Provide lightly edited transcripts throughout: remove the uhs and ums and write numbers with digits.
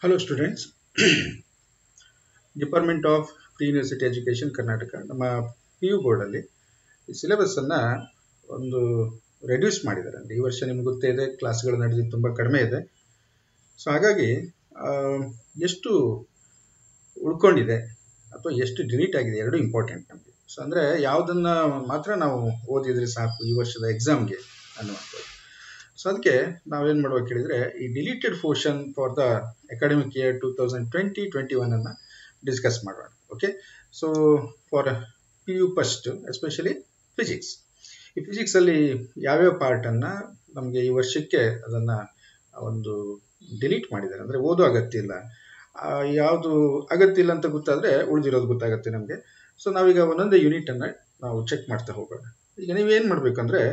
Hello students, Department of Pre-University Education Karnataka ನಮ್ಮ PU board ಅಲ್ಲಿ ಈ ಸಿಲೆಬಸ್ ಅನ್ನ ಒಂದು ರೆಡ್ಯೂಸ್ ಮಾಡಿದ್ದಾರೆ. ಈ ವರ್ಷ ನಿಮ್ಗೆ ಗೊತ್ತೇ ಇದೆ, ಕ್ಲಾಸ್ಗಳು ನಡೆದಿದ್ದು ತುಂಬಾ ಕಡಿಮೆ ಇದೆ. ಸೊ ಹಾಗಾಗಿ ಎಷ್ಟು ಉಳ್ಕೊಂಡಿದೆ ಅಥವಾ ಎಷ್ಟು ಡಿಲೀಟ್ ಆಗಿದೆ ಎರಡು ಇಂಪಾರ್ಟೆಂಟ್ ನಮಗೆ. ಸೊ ಅಂದ್ರೆ ಯಾವುದನ್ನ ಮಾತ್ರ ನಾವು ಓದಿದ್ರೆ ಸಾಕು ಈ ವರ್ಷದ ಎಕ್ಸಾಮ್ಗೆ ಅನ್ನುವಂಥದ್ದು. ಸೊ ಅದಕ್ಕೆ ನಾವೇನ್ ಮಾಡ್ಬೇಕು ಹೇಳಿದ್ರೆ, ಈ deleted portion for the academic year 2020-21 ಅನ್ನ ಡಿಸ್ಕಸ್ ಮಾಡೋಣ. Okay, so for PU first especially physics. ಈ ಫಿಸಿಕ್ಸ್ ಅಲ್ಲಿ ಯಾವ್ಯಾವ ಪಾರ್ಟ್ ಅನ್ನ ನಮಗೆ ಈ ವರ್ಷಕ್ಕೆ ಅದನ್ನ ಒಂದು ಡಿಲೀಟ್ ಮಾಡಿದ್ದಾರೆ, ಅಂದ್ರೆ ಓದೋ ಅಗತ್ಯ ಇಲ್ಲ, ಯಾವುದು ಅಗತ್ಯ ಇಲ್ಲ ಅಂತ ಗೊತ್ತಾದ್ರೆ ಉಳಿದಿರೋದು ಗೊತ್ತಾಗುತ್ತೆ ನಮಗೆ. ಸೊ ನಾವೀಗ ಒಂದೊಂದೇ ಯೂನಿಟ್ ಅನ್ನ ನಾವು ಚೆಕ್ ಮಾಡ್ತಾ ಹೋಗೋಣ. ಈಗ ನೀವೇನ್ ಮಾಡ್ಬೇಕಂದ್ರೆ,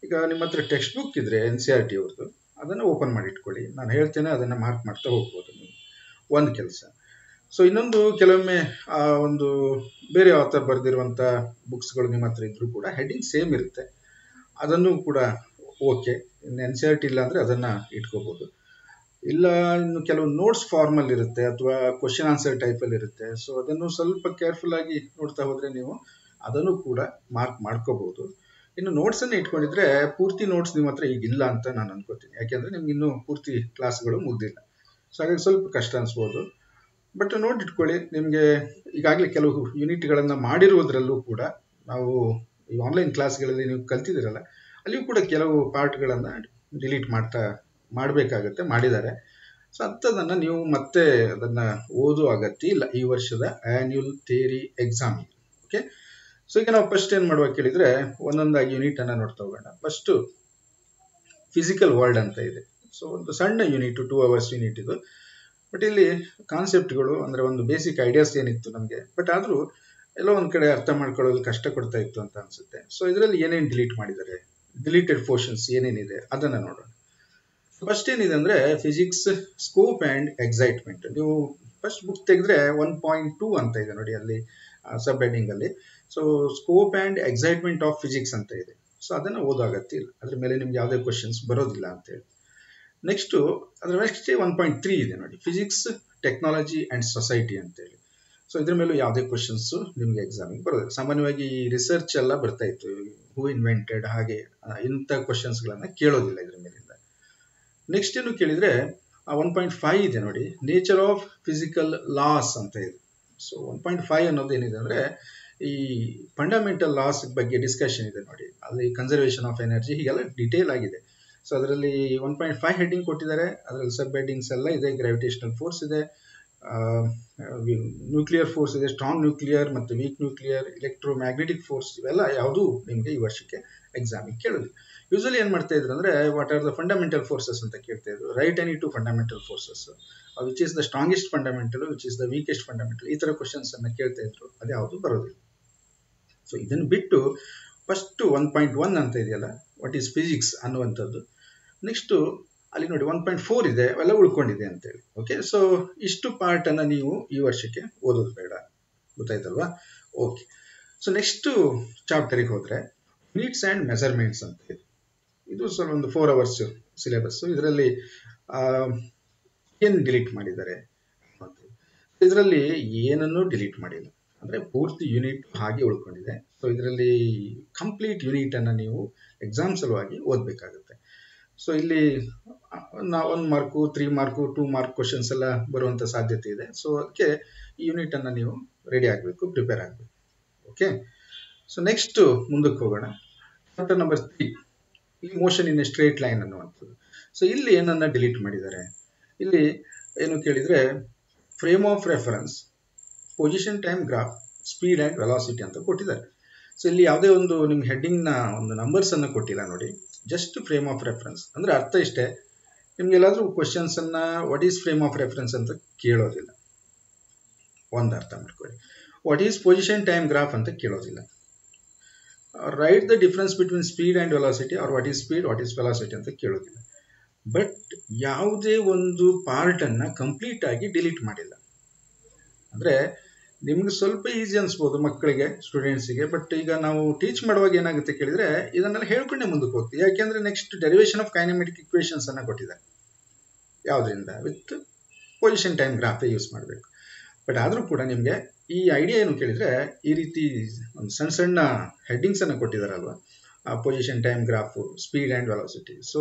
ಈಗ ನಿಮ್ಮ ಹತ್ರ ಟೆಕ್ಸ್ಟ್ ಬುಕ್ ಇದ್ರೆ NCERT ಅವ್ರದ್ದು ಅದನ್ನು ಓಪನ್ ಮಾಡಿ ಇಟ್ಕೊಳ್ಳಿ. ನಾನು ಹೇಳ್ತೇನೆ, ಅದನ್ನ ಮಾರ್ಕ್ ಮಾಡ್ತಾ ಹೋಗ್ಬೋದು ನೀವು. ಒಂದು ಕೆಲಸ. ಸೊ ಇನ್ನೊಂದು, ಕೆಲವೊಮ್ಮೆ ಒಂದು ಬೇರೆ ಆಥರ್ ಬರೆದಿರುವಂತ ಬುಕ್ಸ್ಗಳು ನಿಮ್ಮ ಹತ್ರ ಇದ್ರೂ ಕೂಡ ಹೆಡ್ಡಿಂಗ್ ಸೇಮ್ ಇರುತ್ತೆ, ಅದನ್ನು ಕೂಡ ಓಕೆ. ಇನ್ನು NCERT ಇಲ್ಲ ಅಂದ್ರೆ ಅದನ್ನ ಇಟ್ಕೋಬಹುದು. ಇಲ್ಲ ಇನ್ನು ಕೆಲವು ನೋಟ್ಸ್ ಫಾರ್ಮಲ್ ಇರುತ್ತೆ ಅಥವಾ ಕ್ವಶನ್ ಆನ್ಸರ್ ಟೈಪ್ ಅಲ್ಲಿ ಇರುತ್ತೆ. ಸೊ ಅದನ್ನು ಸ್ವಲ್ಪ ಕೇರ್ಫುಲ್ ಆಗಿ ನೋಡ್ತಾ ಹೋದ್ರೆ ನೀವು ಅದನ್ನು ಕೂಡ ಮಾರ್ಕ್ ಮಾಡ್ಕೋಬಹುದು. ಇನ್ನು ನೋಟ್ಸ್ ಅನ್ನ ಇಟ್ಕೊಂಡಿದ್ರೆ ಪೂರ್ತಿ ನೋಟ್ಸ್ ನಿಮ್ಮ ಹತ್ರ ಈಗ ಇಲ್ಲ ಅಂತ ನಾನು ಅನ್ಕೋತೀನಿ, ಯಾಕೆಂದ್ರೆ ನಿಮ್ಗೆ ಇನ್ನೂ ಪೂರ್ತಿ ಕ್ಲಾಸ್ಗಳು ಮುಗ್ದಿಲ್ಲ. ಸೊ ಹಾಗಾಗಿ ಸ್ವಲ್ಪ ಕಷ್ಟ ಅನ್ಸ್ಬೋದು, ಬಟ್ ನೋಟ್ ಇಟ್ಕೊಳ್ಳಿ. ನಿಮ್ಗೆ ಈಗಾಗಲೇ ಕೆಲವು ಯೂನಿಟ್ಗಳನ್ನ ಮಾಡಿರುವುದರಲ್ಲೂ ಕೂಡ ನಾವು ಈ ಆನ್ಲೈನ್ ಕ್ಲಾಸ್ಗಳಲ್ಲಿ ನೀವು ಕಲ್ತಿದ್ದೀರಲ್ಲ, ಅಲ್ಲಿಯೂ ಕೂಡ ಕೆಲವು ಪಾರ್ಟ್ಗಳನ್ನ ಡಿಲೀಟ್ ಮಾಡಬೇಕಾಗತ್ತೆ, ಮಾಡಿದ್ದಾರೆ. ಸೊ ಅಂಥದನ್ನ ನೀವು ಮತ್ತೆ ಅದನ್ನ ಓದೋ ಅಗತ್ಯ ಇಲ್ಲ ಈ ವರ್ಷದ annual theory exam. Okay, so ಈಗ ನಾವು ಫಸ್ಟ್ ಏನ್ ಮಾಡ್ಬೇಕು ಹೇಳಿದ್ರೆ, ಒಂದೊಂದಾಗಿ ಯೂನಿಟ್ ಅನ್ನ ನೋಡ್ತಾ ಹೋಗೋಣ. ಫಸ್ಟ್ ಫಿಸಿಕಲ್ ವರ್ಲ್ಡ್ ಅಂತ ಇದೆ. ಸೊ ಒಂದು ಸಣ್ಣ ಯೂನಿಟ್, 2 hours ಯೂನಿಟ್ ಇದು. ಬಟ್ ಇಲ್ಲಿ ಕಾನ್ಸೆಪ್ಟ್ಗಳು ಅಂದ್ರೆ ಒಂದು ಬೇಸಿಕ್ ಐಡಿಯಾಸ್ ಏನಿತ್ತು ನಮಗೆ, ಬಟ್ ಆದ್ರೂ ಎಲ್ಲೋ ಒಂದ್ ಕಡೆ ಅರ್ಥ ಮಾಡ್ಕೊಳ್ಳೋದು ಕಷ್ಟ ಕೊಡ್ತಾ ಇತ್ತು ಅಂತ ಅನ್ಸುತ್ತೆ. ಸೊ ಇದರಲ್ಲಿ ಏನೇನ್ ಡಿಲೀಟ್ ಮಾಡಿದ್ದಾರೆ, ಡಿಲೀಟೆಡ್ ಪೋರ್ಷನ್ಸ್ ಏನೇನಿದೆ ಅದನ್ನ ನೋಡೋಣ. ಫಸ್ಟ್ ಏನಿದೆ ಅಂದ್ರೆ ಫಿಸಿಕ್ಸ್ ಸ್ಕೋಪ್ ಅಂಡ್ ಎಕ್ಸೈಟ್ಮೆಂಟ್. ನೀವು ಫಸ್ಟ್ ಬುಕ್ ತೆಗೆದ್ರೆ 1.2 ಅಂತ ಇದೆ ನೋಡಿ, ಅಲ್ಲಿ ಸಬ್ ಹೆಡಿಂಗ್ ಅಲ್ಲಿ. So scope and excitement of physics ಅಂತ ಇದೆ. ಸೊ ಅದನ್ನ ಓದೋ ಅಗತ್ಯ ಇಲ್ಲ, ಅದ್ರ ಮೇಲೆ ನಿಮ್ಗೆ ಯಾವುದೇ ಕ್ವಶನ್ಸ್ ಬರೋದಿಲ್ಲ ಅಂತ ಹೇಳಿ. ನೆಕ್ಸ್ಟ್ ಅದ್ರ ನೆಕ್ಸ್ಟ್ 1.3 ಇದೆ ನೋಡಿ, ಫಿಸಿಕ್ಸ್ ಟೆಕ್ನಾಲಜಿ ಅಂಡ್ ಸೊಸೈಟಿ ಅಂತ ಹೇಳಿ. ಸೊ ಇದ್ರ ಮೇಲೂ ಯಾವುದೇ ಕ್ವಶನ್ಸ್ ನಿಮ್ಗೆ ಎಕ್ಸಾಮಿಗೆ ಬರೋದಿಲ್ಲ. ಸಾಮಾನ್ಯವಾಗಿ ರಿಸರ್ಚ್ ಎಲ್ಲ ಬರ್ತಾ ಇತ್ತು, ಹೂ ಇನ್ವೆಂಟೆಡ್, ಹಾಗೆ ಇಂಥ ಕ್ವಶನ್ಸ್ ಗಳನ್ನ ಕೇಳೋದಿಲ್ಲ ಇದ್ರ ಮೇಲಿಂದ. ನೆಕ್ಸ್ಟ್ ಏನು ಕೇಳಿದ್ರೆ 1.5 ಇದೆ ನೋಡಿ, ನೇಚರ್ ಆಫ್ ಫಿಸಿಕಲ್ ಲಾಸ್ ಅಂತ ಇದೆ. ಸೊ 1.5 ಅನ್ನೋದು ಏನಿದೆ ಅಂದ್ರೆ ಈ ಫಂಡಮೆಂಟಲ್ ಲಾಸ್ ಬಗ್ಗೆ ಡಿಸ್ಕಷನ್ ಇದೆ ನೋಡಿ, ಅಲ್ಲಿ ಕನ್ಸರ್ವೇಷನ್ ಆಫ್ ಎನರ್ಜಿ, ಹೀಗೆಲ್ಲ ಡಿಟೇಲ್ ಆಗಿದೆ. ಸೊ ಅದರಲ್ಲಿ 1.5 ಹೆಡ್ಡಿಂಗ್ ಕೊಟ್ಟಿದ್ದಾರೆ, ಅದರಲ್ಲಿ ಸಬ್ ಹೆಡ್ಡಿಂಗ್ಸ್ ಎಲ್ಲ ಇದೆ. ಗ್ರಾವಿಟೇಷನಲ್ ಫೋರ್ಸ್ ಇದೆ, ನ್ಯೂಕ್ಲಿಯರ್ ಫೋರ್ಸ್ ಇದೆ, ಸ್ಟ್ರಾಂಗ್ ನ್ಯೂಕ್ಲಿಯರ್ ಮತ್ತು ವೀಕ್ ನ್ಯೂಕ್ಲಿಯರ್, ಎಲೆಕ್ಟ್ರೋಮ್ಯಾಗ್ನೆಟಿಕ್ ಫೋರ್ಸ್, ಇವೆಲ್ಲ ಯಾವುದು ನಿಮಗೆ ಈ ವರ್ಷಕ್ಕೆ ಎಕ್ಸಾಮಿಗೆ ಕೇಳೋದಿಲ್ಲ. ಯೂಶಲಿ ಏನ್ ಮಾಡ್ತಾ ಇದ್ರು ಅಂದ್ರೆ, what are the fundamental forces ಅಂತ ಕೇಳ್ತಾ ಇದ್ರು. Right any two fundamental forces, which is the strongest fundamental, which is the weakest fundamental, ಈ ತರ ಕ್ವಶನ್ಸ್ ಅನ್ನ ಕೇಳ್ತಾ ಇದ್ರು. ಅದು ಯಾವುದು ಬರೋದಿಲ್ಲ. ಸೊ ಇದನ್ನು ಬಿಟ್ಟು ಫಸ್ಟ್ 1.1 ಅಂತ ಇದೆಯಲ್ಲ, ವಾಟ್ ಈಸ್ ಫಿಸಿಕ್ಸ್ ಅನ್ನುವಂಥದ್ದು. ನೆಕ್ಸ್ಟ್ ಅಲ್ಲಿ ನೋಡಿ 1.4 ಇದೆ, ಅವೆಲ್ಲ ಉಳ್ಕೊಂಡಿದೆ ಅಂತೇಳಿ. ಓಕೆ, ಸೊ ಇಷ್ಟು ಪಾರ್ಟ್ ಅನ್ನ ನೀವು ಈ ವರ್ಷಕ್ಕೆ ಓದೋದು ಬೇಡ, ಗೊತ್ತಾಯ್ತಲ್ವಾ? ಓಕೆ, ಸೊ ನೆಕ್ಸ್ಟ್ ಚಾಪ್ಟರ್ಗೆ ಹೋದ್ರೆ ಯೂನಿಟ್ಸ್ ಅಂಡ್ ಮೆಜರ್ಮೆಂಟ್ಸ್ ಅಂತ ಇದೆ. ಇದು ಸ್ವಲ್ಪ ಒಂದು 4 hours ಸಿಲೆಬಸ್. ಇದರಲ್ಲಿ ಏನ್ ಡಿಲೀಟ್ ಮಾಡಿದ್ದಾರೆ, ಇದರಲ್ಲಿ ಏನನ್ನೂ ಡಿಲೀಟ್ ಮಾಡಿಲ್ಲ, ಅಂದ್ರೆ ಪೂರ್ತಿ ಯೂನಿಟ್ ಹಾಗೆ ಉಳ್ಕೊಂಡಿದೆ. ಸೊ ಇದರಲ್ಲಿ ಕಂಪ್ಲೀಟ್ ಯೂನಿಟ್ ಅನ್ನ ನೀವು ಎಕ್ಸಾಮ್ ಸಲುವಾಗಿ ಓದ್ಬೇಕಾಗುತ್ತೆ. ಸೊ ಇಲ್ಲಿ 1 ಮಾರ್ಕು, 3 ಮಾರ್ಕು, 2 ಮಾರ್ಕ್ ಕ್ವಶನ್ಸ್ ಎಲ್ಲ ಬರುವಂತ ಸಾಧ್ಯತೆ ಇದೆ. ಸೊ ಅದಕ್ಕೆ ಈ ಯೂನಿಟ್ ಅನ್ನ ನೀವು ರೆಡಿ ಆಗಬೇಕು, ಪ್ರಿಪೇರ್ ಆಗಬೇಕು. ಓಕೆ, ಸೊ ನೆಕ್ಸ್ಟ್ ಮುಂದಕ್ಕೆ ಹೋಗೋಣ. ಚಾಪ್ಟರ್ ನಂಬರ್ 3, ಈ motion in a straight line ಅನ್ನುವಂಥದ್ದು. ಸೊ ಇಲ್ಲಿ ಏನನ್ನ ಡಿಲೀಟ್ ಮಾಡಿದ್ದಾರೆ, ಇಲ್ಲಿ ಏನು ಕೇಳಿದ್ರೆ frame of reference, position time graph, speed and velocity ಅಂತ ಕೊಟ್ಟಿದ್ದಾರೆ. ಸೊ ಇಲ್ಲಿ ಯಾವುದೇ ಒಂದು ನಿಮ್ಗೆ ಹೆಡ್ಡಿಂಗ್ ನ ಒಂದು ನಂಬರ್ಸ್ ಅನ್ನ ಕೊಟ್ಟಿಲ್ಲ ನೋಡಿ, ಜಸ್ಟ್ ಫ್ರೇಮ್ ಆಫ್ ರೆಫರೆನ್ಸ್. ಅಂದ್ರೆ ಅರ್ಥ ಇಷ್ಟೇ, ನಿಮ್ಗೆ ಎಲ್ಲಾದ್ರೂ ಕ್ವಶನ್ಸ್ ಅನ್ನ what is frame of reference ಅಂತ ಕೇಳೋದಿಲ್ಲ, ಒಂದು ಅರ್ಥ ಮಾಡ್ಕೊಳ್ಳಿ. What is position time graph ಅಂತ ಕೇಳೋದಿಲ್ಲ. Write the difference between speed and velocity, or what is speed, what is velocity ಅಂತ ಕೇಳೋದಿಲ್ಲ. ಬಟ್ ಯಾವುದೇ ಒಂದು ಪಾರ್ಟ್ ಅನ್ನ ಕಂಪ್ಲೀಟ್ ಆಗಿ ಡಿಲೀಟ್ ಮಾಡಿಲ್ಲ. ಅಂದ್ರೆ ನಿಮ್ಗೆ ಸ್ವಲ್ಪ ಈಸಿ ಅನ್ಸ್ಬೋದು ಮಕ್ಕಳಿಗೆ, ಸ್ಟೂಡೆಂಟ್ಸ್ಗೆ, ಬಟ್ ಈಗ ನಾವು ಟೀಚ್ ಮಾಡುವಾಗ ಏನಾಗುತ್ತೆ ಕೇಳಿದ್ರೆ ಇದನ್ನೆಲ್ಲ ಹೇಳ್ಕೊಂಡೆ ಮುಂದಕ್ಕೆ ಹೋಗ್ತೀವಿ. ಯಾಕೆಂದ್ರೆ ನೆಕ್ಸ್ಟ್ ಡೆರಿವೇಶನ್ ಆಫ್ ಕೈನೆಮೆಟಿಕ್ ಇಕ್ವೇಶನ್ಸ್ ಅನ್ನ ಕೊಟ್ಟಿದ್ದಾರೆ. ಯಾವ್ದ್ರಿಂದ? ವಿತ್ ಪೊಸಿಷನ್ ಟೈಮ್ ಗ್ರಾಫೇ ಯೂಸ್ ಮಾಡಬೇಕು. ಬಟ್ ಆದರೂ ಕೂಡ ನಿಮಗೆ ಈ ಐಡಿಯಾ ಏನು ಕೇಳಿದರೆ, ಈ ರೀತಿ ಒಂದು ಸಣ್ಣ ಸಣ್ಣ ಹೆಡ್ಡಿಂಗ್ಸನ್ನು ಕೊಟ್ಟಿದ್ದಾರಲ್ವ, position time graph, speed and velocity. So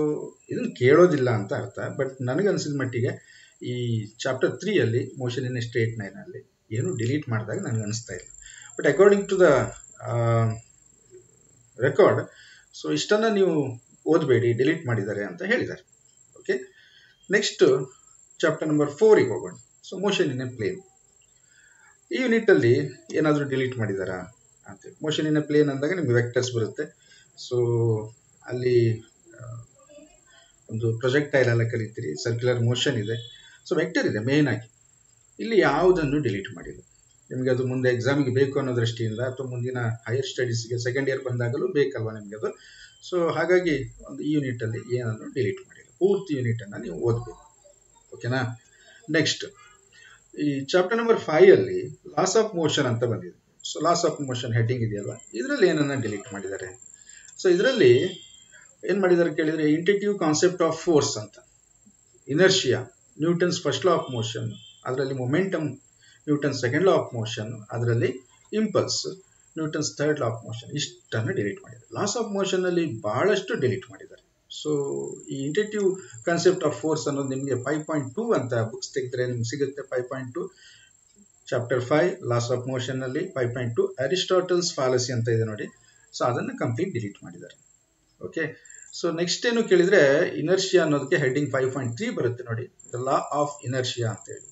ಇದನ್ನು ಕೇಳೋದಿಲ್ಲ ಅಂತ ಅರ್ಥ. ಬಟ್ ನನಗನ್ಸಿದ ಮಟ್ಟಿಗೆ ಈ ಚಾಪ್ಟರ್ 3ಯಲ್ಲಿ ಮೋಷನ್ ಇನ್ ಎ ಸ್ಟ್ರೇಟ್ ಲೈನಲ್ಲಿ ಏನು ಡಿಲೀಟ್ ಮಾಡಿದಾಗ ನನಗೆ ಅನಿಸ್ತಾ ಇಲ್ಲ. But according to the record, so ಇಷ್ಟನ್ನು ನೀವು ಓದಬೇಡಿ, ಡಿಲೀಟ್ ಮಾಡಿದ್ದಾರೆ ಅಂತ ಹೇಳಿದ್ದಾರೆ. ಓಕೆ, ನೆಕ್ಸ್ಟ್ ಚಾಪ್ಟರ್ ನಂಬರ್ 4ಗೆ ಹೋಗೋಣ. So motion in a plane. ಈ ಯೂನಿಟಲ್ಲಿ ಏನಾದರೂ ಡಿಲೀಟ್ ಮಾಡಿದಾರಾ ಅಂತೇಳಿ. ಮೋಷನ್ ಇನ್ ಎ ಪ್ಲೇನ್ ಅಂದಾಗ ನಿಮಗೆ ವೆಕ್ಟರ್ಸ್ ಬರುತ್ತೆ. ಸೊ ಅಲ್ಲಿ ಒಂದು ಪ್ರೊಜೆಕ್ಟೈಲ್ ಎಲ್ಲ ಕಲಿತೀರಿ, ಸರ್ಕ್ಯುಲರ್ ಮೋಷನ್ ಇದೆ, ಸೊ ವೆಕ್ಟರ್ ಇದೆ ಮೇನ್ ಆಗಿ. ಇಲ್ಲಿ ಯಾವುದನ್ನು ಡಿಲೀಟ್ ಮಾಡಿಲ್ಲ. ನಿಮಗೆ ಅದು ಮುಂದೆ ಎಕ್ಸಾಮಿಗೆ ಬೇಕು ಅನ್ನೋ ದೃಷ್ಟಿಯಿಂದ ಅಥವಾ ಮುಂದಿನ ಹೈಯರ್ ಸ್ಟಡೀಸ್ಗೆ ಸೆಕೆಂಡ್ ಇಯರ್ ಬಂದಾಗಲೂ ಬೇಕಲ್ವ ನಿಮಗೆ ಅದು. ಸೊ ಹಾಗಾಗಿ ಒಂದು ಈ ಯೂನಿಟಲ್ಲಿ ಏನನ್ನು ಡಿಲೀಟ್ ಮಾಡಿಲ್ಲ, ಪೂರ್ತಿ ಯೂನಿಟನ್ನು ನೀವು ಓದಬೇಕು. ಓಕೆನಾ. ನೆಕ್ಸ್ಟ್ ಈ ಚಾಪ್ಟರ್ ನಂಬರ್ 5ಅಲ್ಲಿ ಲಾಸ್ ಆಫ್ ಮೋಷನ್ ಅಂತ ಬಂದಿದೆ. So laws of motion heading ಇದೆಯಲ್ವ, ಇದರಲ್ಲಿ ಏನನ್ನ ಡಿಲೀಟ್ ಮಾಡಿದ್ದಾರೆ. ಸೊ ಇದರಲ್ಲಿ ಏನು ಮಾಡಿದ್ದಾರೆ ಕೇಳಿದರೆ, ಇಂಟ್ಯೂಟಿವ್ ಕಾನ್ಸೆಪ್ಟ್ ಆಫ್ ಫೋರ್ಸ್ ಅಂತ, inertia, Newton's first law of motion, ಅದರಲ್ಲಿ momentum, Newton's second law of motion, ಅದರಲ್ಲಿ impulse, Newton's third law of motion, ಇಷ್ಟನ್ನು ಡಿಲೀಟ್ ಮಾಡಿದ್ದಾರೆ. ಲಾಸ್ ಆಫ್ ಮೋಷನಲ್ಲಿ ಭಾಳಷ್ಟು ಡಿಲೀಟ್ ಮಾಡಿದ್ದಾರೆ. ಸೊ ಈ ಇಂಟ್ಯೂಟಿವ್ ಕಾನ್ಸೆಪ್ಟ್ ಆಫ್ ಫೋರ್ಸ್ ಅನ್ನೋದು ನಿಮಗೆ 5.2 ಅಂತ ಬುಕ್ಸ್ ತೆಗೆದ್ರೆ ನಿಮ್ಗೆ ಸಿಗುತ್ತೆ. 5.2 ಚಾಪ್ಟರ್ 5 ಲಾಸ್ ಆಫ್ ಮೋಷನ್ನಲ್ಲಿ 5.2 ಅರಿಸ್ಟಾಟಲ್ಸ್ ಫಾಲಸಿ ಅಂತ ಇದೆ ನೋಡಿ. ಸೊ ಅದನ್ನು ಕಂಪ್ಲೀಟ್ ಡಿಲೀಟ್ ಮಾಡಿದ್ದಾರೆ. ಓಕೆ, ಸೊ ನೆಕ್ಸ್ಟ್ ಏನು ಕೇಳಿದರೆ, ಇನರ್ಷಿಯಾ ಅನ್ನೋದಕ್ಕೆ ಹೆಡ್ಡಿಂಗ್ 5.3 ಬರುತ್ತೆ ನೋಡಿ, ದ ಲಾ ಆಫ್ ಇನರ್ಷಿಯಾ ಅಂತ ಹೇಳಿ.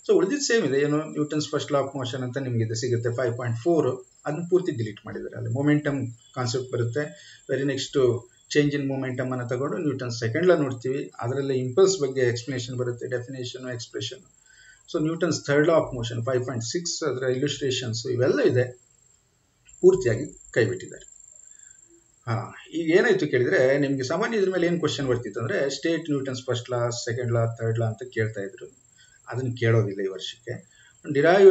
ಸೊ ಉಳಿದಿದ್ದು ಸೇಮ್ ಇದೆ, ಏನು Newton's first law of motion ಅಂತ ನಿಮಗೆ ಇದು ಸಿಗುತ್ತೆ 5.4, ಅದನ್ನು ಪೂರ್ತಿ ಡಿಲೀಟ್ ಮಾಡಿದ್ದಾರೆ. ಅಲ್ಲಿ ಮೊಮೆಂಟಮ್ ಕಾನ್ಸೆಪ್ಟ್ ಬರುತ್ತೆ. Very next change in momentum ಅನ್ನು ತಗೊಂಡು ನ್ಯೂಟನ್ಸ್ ಸೆಕೆಂಡ್ ಲಾ ನೋಡ್ತೀವಿ, ಅದರಲ್ಲಿ ಇಂಪಲ್ಸ್ ಬಗ್ಗೆ ಎಕ್ಸ್ಪ್ಲನೇಷನ್ ಬರುತ್ತೆ, definition, expression. So Newton's third law of motion 5.6 ಅದರ ಇಲ್ಯುಸ್ಟ್ರೇಷನ್ಸ್ ಇವೆಲ್ಲ ಇದೆ, ಪೂರ್ತಿಯಾಗಿ ಕೈಬಿಟ್ಟಿದ್ದಾರೆ. ಈಗ ಏನಾಯ್ತು ಕೇಳಿದರೆ, ನಿಮಗೆ ಸಾಮಾನ್ಯ ಇದ್ರ ಮೇಲೆ ಏನು ಕ್ವಶನ್ ಬರ್ತಿತ್ತು ಅಂದರೆ, state Newton's first law, second law, third law ಅಂತ ಕೇಳ್ತಾ ಇದ್ರು. ಅದನ್ನು ಕೇಳೋದಿಲ್ಲ ಈ ವರ್ಷಕ್ಕೆ. Derive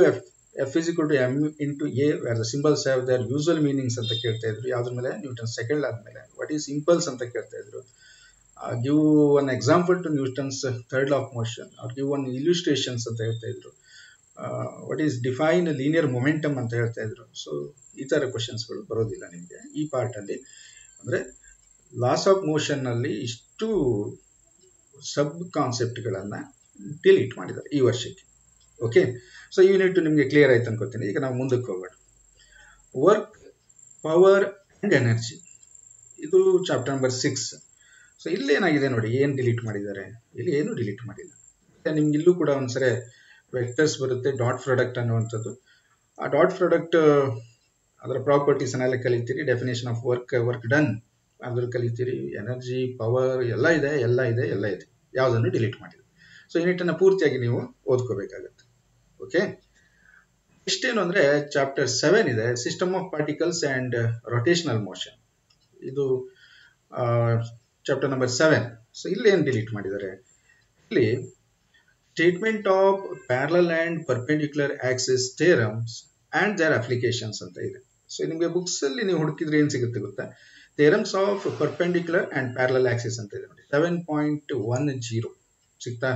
F is equal to M into A where the symbols have their usual meanings ಅಂತ ಕೇಳ್ತಾ ಇದ್ರು. ಯಾವ್ದ್ರ ಮೇಲೆ? ನ್ಯೂಟನ್ಸ್ ಸೆಕೆಂಡ್ ಲಾ ಆದಮೇಲೆ. ವಾಟ್ ಈಸ್ ಇಂಪಲ್ಸ್ ಅಂತ ಕೇಳ್ತಾ ಇದ್ರು. Give one example to Newton's third law of motion, ಅವ್ರು ಗಿವ್ ಒನ್ ಇಲ್ಯುಸ್ಟ್ರೇಷನ್ಸ್ ಅಂತ ಹೇಳ್ತಾ ಇದ್ರು. What is define linear momentum ಅಂತ ಹೇಳ್ತಾ ಇದ್ರು. ಸೊ ಈ ಥರ ಕ್ವಶನ್ಸ್ಗಳು ಬರೋದಿಲ್ಲ ನಿಮಗೆ ಈ ಪಾರ್ಟಲ್ಲಿ. ಅಂದರೆ ಲಾಸ್ ಆಫ್ ಮೋಷನ್ನಲ್ಲಿ ಇಷ್ಟು ಸಬ್ ಕಾನ್ಸೆಪ್ಟ್ಗಳನ್ನು ಡಿಲೀಟ್ ಮಾಡಿದ್ದಾರೆ ಈ ವರ್ಷಕ್ಕೆ. ಓಕೆ, ಸೊ ಯೂನಿಟ್ ನಿಮಗೆ ಕ್ಲಿಯರ್ ಆಯ್ತು ಅನ್ಕೋತೀನಿ. ಈಗ ನಾವು ಮುಂದಕ್ಕೆ ಹೋಗೋಣ. ವರ್ಕ್, ಪವರ್ ಆ್ಯಂಡ್ ಎನರ್ಜಿ, ಇದು ಚಾಪ್ಟರ್ ನಂಬರ್ 6. ಸೊ ಇಲ್ಲಿ ಏನಾಗಿದೆ ನೋಡಿ, ಏನು ಡಿಲೀಟ್ ಮಾಡಿದ್ದಾರೆ? ಇಲ್ಲಿ ಏನು ಡಿಲೀಟ್ ಮಾಡಿಲ್ಲ. ನಿಮ್ಗೆ ಇಲ್ಲೂ ಕೂಡ ಒಂದ್ಸರಿ ವೆಕ್ಟರ್ಸ್ ಬರುತ್ತೆ, ಡಾಟ್ ಪ್ರಾಡಕ್ಟ್ ಅನ್ನುವಂಥದ್ದು. ಆ ಡಾಟ್ ಪ್ರಾಡಕ್ಟ್ ಅದರ ಪ್ರಾಪರ್ಟೀಸ್ ಅನ್ನೆಲ್ಲ ಕಲಿತೀರಿ, ಡೆಫಿನೇಷನ್ ಆಫ್ ವರ್ಕ್ ಡನ್ ಅದ್ರ ಕಲಿತೀರಿ, ಎನರ್ಜಿ, ಪವರ್ ಎಲ್ಲ ಇದೆ, ಯಾವುದನ್ನು ಡಿಲೀಟ್ ಮಾಡಿಲ್ಲ. ಸೊ ಯೂನಿಟನ್ನು ಪೂರ್ತಿಯಾಗಿ ನೀವು ಓದ್ಕೋಬೇಕಾಗತ್ತೆ. ಓಕೆ, ಇಷ್ಟೇನು ಅಂದರೆ ಚಾಪ್ಟರ್ 7 ಇದೆ, system of particles and rotational motion. ಇದು ಚಾಪ್ಟರ್ ನಂಬರ್ 7. ಸೊ ಇಲ್ಲಿ ಏನು ಡಿಲೀಟ್ ಮಾಡಿದ್ದಾರೆ? ಇಲ್ಲಿ statement of parallel and perpendicular axis theorems and their applications ಅಂತ ಇದೆ. ಸೊ ನಿಮಗೆ ಬುಕ್ಸಲ್ಲಿ ನೀವು ಹುಡುಕಿದ್ರೆ ಏನು ಸಿಗುತ್ತೆ ಗೊತ್ತಾ? Theorems of perpendicular and parallel axis ಅಂತ ಇದೆ ನೋಡಿ, 7.10 ಸಿಗ್ತಾ?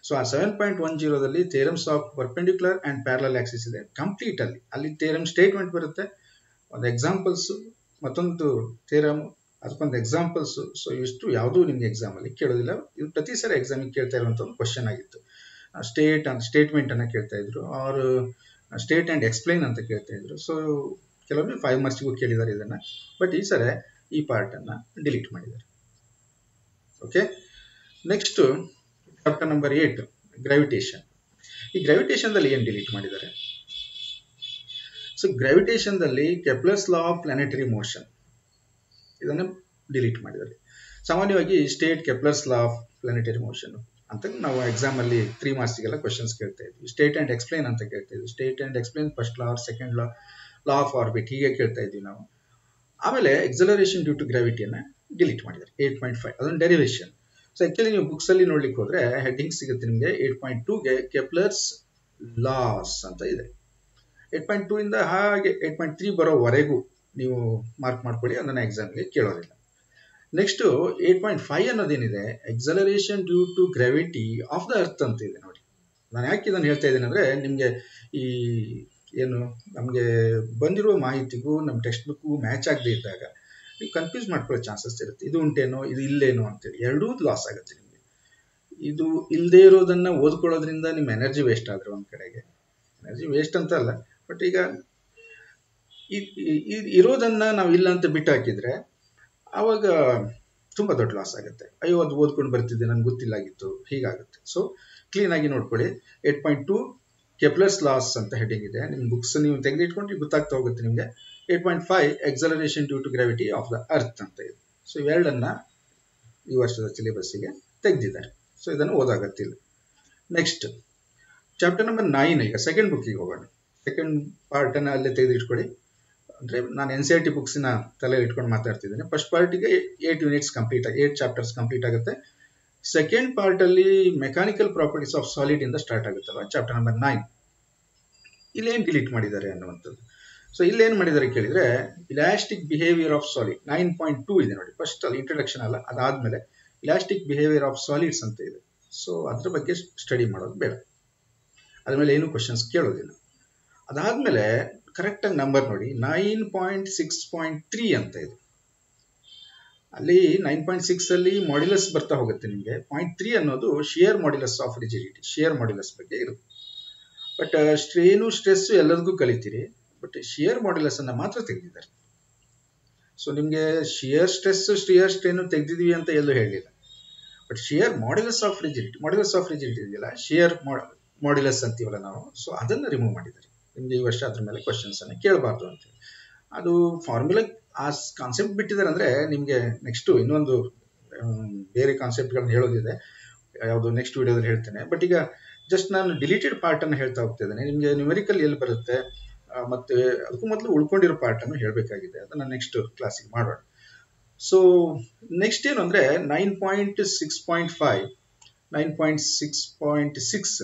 ಸೊ ಆ 7.10ದಲ್ಲಿ theorems of perpendicular and parallel axis ಇದೆ ಕಂಪ್ಲೀಟ್. ಅಲ್ಲಿ ಥಿಯರಮ್ ಸ್ಟೇಟ್ಮೆಂಟ್ ಬರುತ್ತೆ, ಒಂದು ಎಕ್ಸಾಂಪಲ್ಸು, ಮತ್ತೊಂದು ಥಿಯರಮ್, ಅದಕ್ಕೊಂದು ಎಕ್ಸಾಂಪಲ್ಸು. ಸೊ ಇಷ್ಟು ಯಾವುದೂ ನಿಮಗೆ ಎಕ್ಸಾಮಲ್ಲಿ ಕೇಳೋದಿಲ್ಲ. ಇದು ಪ್ರತಿ ಸಲ ಎಕ್ಸಾಮಿಗೆ ಕೇಳ್ತಾ ಇರುವಂಥ ಒಂದು ಕ್ವಶನ್ ಆಗಿತ್ತು. ಸ್ಟೇಟ್ಮೆಂಟನ್ನು ಕೇಳ್ತಾ ಇದ್ರು, ಅವರು ಸ್ಟೇಟ್ ಆ್ಯಂಡ್ ಎಕ್ಸ್ಪ್ಲೈನ್ ಅಂತ ಕೇಳ್ತಾ ಇದ್ರು. ಸೊ ಕೆಲವೊಮ್ಮೆ 5 ಮಾರ್ಕ್ಸ್ಗೂ ಕೇಳಿದ್ದಾರೆ ಇದನ್ನು. ಬಟ್ ಈ ಸಲ ಈ ಪಾರ್ಟನ್ನು ಡಿಲೀಟ್ ಮಾಡಿದ್ದಾರೆ. Okay, next chapter number 8 gravitation. ಈ ಗ್ರಾವಿಟೇಷನ್ದಲ್ಲಿ ಏನು ಡಿಲೀಟ್ ಮಾಡಿದ್ದಾರೆ? ಸೊ ಗ್ರಾವಿಟೇಷನ್ದಲ್ಲಿ Kepler's law of planetary motion ಇದನ್ನು ಡಿಲೀಟ್ ಮಾಡಿದ್ದಾರೆ. ಸಾಮಾನ್ಯವಾಗಿ state Kepler's law of planetary motion ಅಂತ ನಾವು ಎಕ್ಸಾಮಲ್ಲಿ 3 ಮಾರ್ಕ್ಸ್ಗೆಲ್ಲ ಕ್ವಶನ್ಸ್ ಕೇಳ್ತಾ ಇದ್ವಿ. ಸ್ಟೇಟ್ ಆ್ಯಂಡ್ ಎಕ್ಸ್ಪ್ಲೈನ್ ಅಂತ ಕೇಳ್ತಾ ಇದ್ವಿ. State and explain first law or second law, law of orbit, ಹೀಗೆ ಕೇಳ್ತಾ ಇದ್ವಿ ನಾವು. ಆಮೇಲೆ ಎಕ್ಸಲರೇಷನ್ ಡ್ಯೂ ಟು ಗ್ರಾವಿಟಿಯನ್ನು ಡಿಲೀಟ್ ಮಾಡಿದ್ದಾರೆ 8.5, ಅದೊಂದು ಡೆರಿವೇಷನ್. ಸೊ ಆ್ಯಕ್ಚುಲಿ ನೀವು ಬುಕ್ಸಲ್ಲಿ ನೋಡ್ಲಿಕ್ಕೆ ಹೋದರೆ ಹೆಡ್ಡಿಂಗ್ ಸಿಗುತ್ತೆ ನಿಮಗೆ 8.2ಗೆ ಕೆಪ್ಲರ್ಸ್ ಲಾಸ್ ಅಂತ ಇದೆ. 8.2 ಇಂದ ಹಾಗೆ 8.3 ಬರೋವರೆಗೂ ನೀವು ಮಾರ್ಕ್ ಮಾಡ್ಕೊಳ್ಳಿ, ಅದನ್ನು ಎಕ್ಸಾಮ್ಗೆ ಕೇಳೋದಿಲ್ಲ. ನೆಕ್ಸ್ಟು 8.5 ಅನ್ನೋದೇನಿದೆ, acceleration due to gravity of the earth ಅಂತ ಇದೆ ನೋಡಿ. ನಾನು ಯಾಕೆ ಇದನ್ನು ಹೇಳ್ತಾ ಇದ್ದೇನೆ ಅಂದರೆ ನಿಮಗೆ ಈ ಏನು ನಮಗೆ ಬಂದಿರುವ ಮಾಹಿತಿಗೂ ನಮ್ಮ ಟೆಕ್ಸ್ಟ್ ಬುಕ್ಗೂ ಮ್ಯಾಚ್ ಆಗದೆ ಇದ್ದಾಗ ನೀವು ಕನ್ಫ್ಯೂಸ್ ಮಾಡ್ಕೊಳ್ಳೋ ಚಾನ್ಸಸ್ ಇರುತ್ತೆ. ಇದು ಉಂಟೇನೋ ಇದು ಇಲ್ಲೇನೋ ಅಂತೇಳಿ ಎರಡೂ ಲಾಸ್ ಆಗುತ್ತೆ ನಿಮಗೆ. ಇದು ಇಲ್ಲದೆ ಇರೋದನ್ನು ಓದ್ಕೊಳ್ಳೋದ್ರಿಂದ ನಿಮ್ಮ ಎನರ್ಜಿ ವೇಸ್ಟ್ ಆದರೆ ಒಂದು ಕಡೆಗೆ, ಎನರ್ಜಿ ವೇಸ್ಟ್ ಅಂತ ಅಲ್ಲ, ಬಟ್ ಈಗ ಇರೋದನ್ನು ನಾವು ಇಲ್ಲ ಅಂತ ಬಿಟ್ಟು ಹಾಕಿದರೆ ಆವಾಗ ತುಂಬ ದೊಡ್ಡ ಲಾಸ್ ಆಗುತ್ತೆ. ಅಯ್ಯೋ ಅದು ಓದ್ಕೊಂಡು ಬರ್ತಿದ್ದೆ ನನಗೆ ಗೊತ್ತಿಲ್ಲಾಗಿತ್ತು, ಹೀಗಾಗುತ್ತೆ. ಸೊ ಕ್ಲೀನಾಗಿ ನೋಡ್ಕೊಳ್ಳಿ. 8.2 ಕೆಪ್ಲರ್ಸ್ ಲಾಸ್ ಅಂತ ಹೆಡಿಂಗ್ ಇದೆ. ನಿಮ್ಮ ಬುಕ್ಸ್ ನೀವು ತೆಗೆದಿಟ್ಕೊಂಡ್ರೆ ಗೊತ್ತಾಗ್ತಾ ಹೋಗುತ್ತೆ ನಿಮಗೆ. 8.5 acceleration due to gravity of the earth ಅಂತ ಇದೆ. ಸೊ ಇವೆರಡನ್ನ ಈ ವರ್ಷದ ಸಿಲೆಬಸ್ಸಿಗೆ ತೆಗೆದಿದ್ದಾರೆ. ಸೊ ಇದನ್ನು ಓದಾಗತ್ತಿಲ್ಲ. Next chapter number 9. ಈಗ ಸೆಕೆಂಡ್ ಬುಕ್ಕಿಗೆ ಹೋಗೋಣ. ಸೆಕೆಂಡ್ ಪಾರ್ಟನ್ನು ಅಲ್ಲೇ ತೆಗೆದಿಟ್ಕೊಳ್ಳಿ. ಅಂದರೆ ನಾನು NCERT ಬುಕ್ಸಿನ ತಲೆ ಇಟ್ಕೊಂಡು ಮಾತಾಡ್ತಿದ್ದೇನೆ. ಫಸ್ಟ್ ಪಾರ್ಟಿಗೆ 8 ಯೂನಿಟ್ಸ್ ಕಂಪ್ಲೀಟ್ 8 ಚಾಪ್ಟರ್ಸ್ ಕಂಪ್ಲೀಟ್ ಆಗುತ್ತೆ. ಸೆಕೆಂಡ್ ಪಾರ್ಟಲ್ಲಿ ಮೆಕ್ಯಾನಿಕಲ್ ಪ್ರಾಪರ್ಟೀಸ್ ಆಫ್ ಸಾಲಿಡ್ ಇಂದ ಸ್ಟಾರ್ಟ್ ಆಗುತ್ತಲ್ಲ, ಚಾಪ್ಟರ್ ನಂಬರ್ 9. ಇಲ್ಲೇನು ಡಿಲೀಟ್ ಮಾಡಿದ್ದಾರೆ ಅನ್ನುವಂಥದ್ದು. ಸೊ ಇಲ್ಲೇನು ಮಾಡಿದ್ದಾರೆ ಕೇಳಿದರೆ, ಇಲಾಸ್ಟಿಕ್ ಬಿಹೇವಿಯರ್ ಆಫ್ ಸಾಲಿಡ್ 9.2 ಇದೆ ನೋಡಿ. ಫಸ್ಟ್ ಅಲ್ಲಿ ಇಂಟ್ರಡಕ್ಷನ್ ಅಲ್ಲ, ಅದಾದಮೇಲೆ ಇಲಾಸ್ಟಿಕ್ ಬಿಹೇವಿಯರ್ ಆಫ್ ಸಾಲಿಡ್ಸ್ ಅಂತ ಇದೆ. ಸೊ ಅದ್ರ ಬಗ್ಗೆ ಸ್ಟಡಿ ಮಾಡೋದು ಬೇಡ, ಅದ್ರ ಮೇಲೆ ಏನು ಕ್ವಶನ್ಸ್ ಕೇಳೋದಿಲ್ಲ. ಅದಾದಮೇಲೆ ಕರೆಕ್ಟಾಗಿ ನಂಬರ್ ನೋಡಿ, 9.6.3 ಅಂತ ಇದೆ. ಅಲ್ಲಿ 9.6 ಅಲ್ಲಿ ಮಾಡ್ಯುಲಸ್ ಬರ್ತಾ ಹೋಗುತ್ತೆ ನಿಮಗೆ. 0.3 ಅನ್ನೋದು shear modulus of rigidity, shear modulus ಬಗ್ಗೆ ಇರುತ್ತೆ. ಬಟ್ ಸ್ಟ್ರೇನು ಸ್ಟ್ರೆಸ್ಸು ಎಲ್ಲರಿಗೂ ಕಲಿತೀರಿ, ಬಟ್ ಶಿಯರ್ ಮಾಡ್ಯುಲಸ್ ಅನ್ನ ಮಾತ್ರ ತೆಗೆದಿದ್ದಾರೆ. ಸೊ ನಿಮಗೆ ಶಿಯರ್ ಸ್ಟ್ರೆಸ್ ಶಿಯರ್ ಸ್ಟ್ರೇನು ತೆಗೆದಿದ್ವಿ ಅಂತ ಎಲ್ಲೂ ಹೇಳಿಲ್ಲ. But shear modulus of rigidity ಇದೆಯಲ್ಲ, ಶಿಯರ್ ಮಾಡ್ಯುಲಸ್ ಅಂತೀವಲ್ಲ ನಾವು, ಸೊ ಅದನ್ನು ರಿಮೂವ್ ಮಾಡಿದ್ದಾರೆ. ನಿಮಗೆ ಈ ವರ್ಷ ಅದ್ರ ಮೇಲೆ ಕ್ವಶನ್ಸ್ ಅನ್ನು ಕೇಳಬಾರ್ದು ಅಂತೇಳಿ ಅದು ಫಾರ್ಮುಲಾ ಆ ಕಾನ್ಸೆಪ್ಟ್ ಬಿಟ್ಟಿದ್ದಾರೆ. ಅಂದರೆ ನಿಮಗೆ ನೆಕ್ಸ್ಟು ಇನ್ನೊಂದು ಬೇರೆ ಕಾನ್ಸೆಪ್ಟ್ಗಳನ್ನ ಹೇಳೋದಿದೆ, ಯಾವುದು ನೆಕ್ಸ್ಟ್ ವಿಡಿಯೋದಲ್ಲಿ ಹೇಳ್ತೇನೆ. ಬಟ್ ಈಗ ಜಸ್ಟ್ ನಾನು ಡಿಲೀಟೆಡ್ ಪಾರ್ಟನ್ನು ಹೇಳ್ತಾ ಹೋಗ್ತಿದ್ದೇನೆ. ನಿಮಗೆ ನ್ಯೂಮೆರಿಕಲ್ ಎಲ್ಲಿ ಬರುತ್ತೆ ಮತ್ತು ಅದಕ್ಕೂ ಮೊದಲು ಉಳ್ಕೊಂಡಿರೋ ಪಾರ್ಟನ್ನು ಹೇಳಬೇಕಾಗಿದೆ, ಅದನ್ನು ನೆಕ್ಸ್ಟ್ ಕ್ಲಾಸಿಗೆ ಮಾಡೋಣ. ಸೊ ನೆಕ್ಸ್ಟ್ ಏನು ಅಂದರೆ 9.6.5 9.6.6.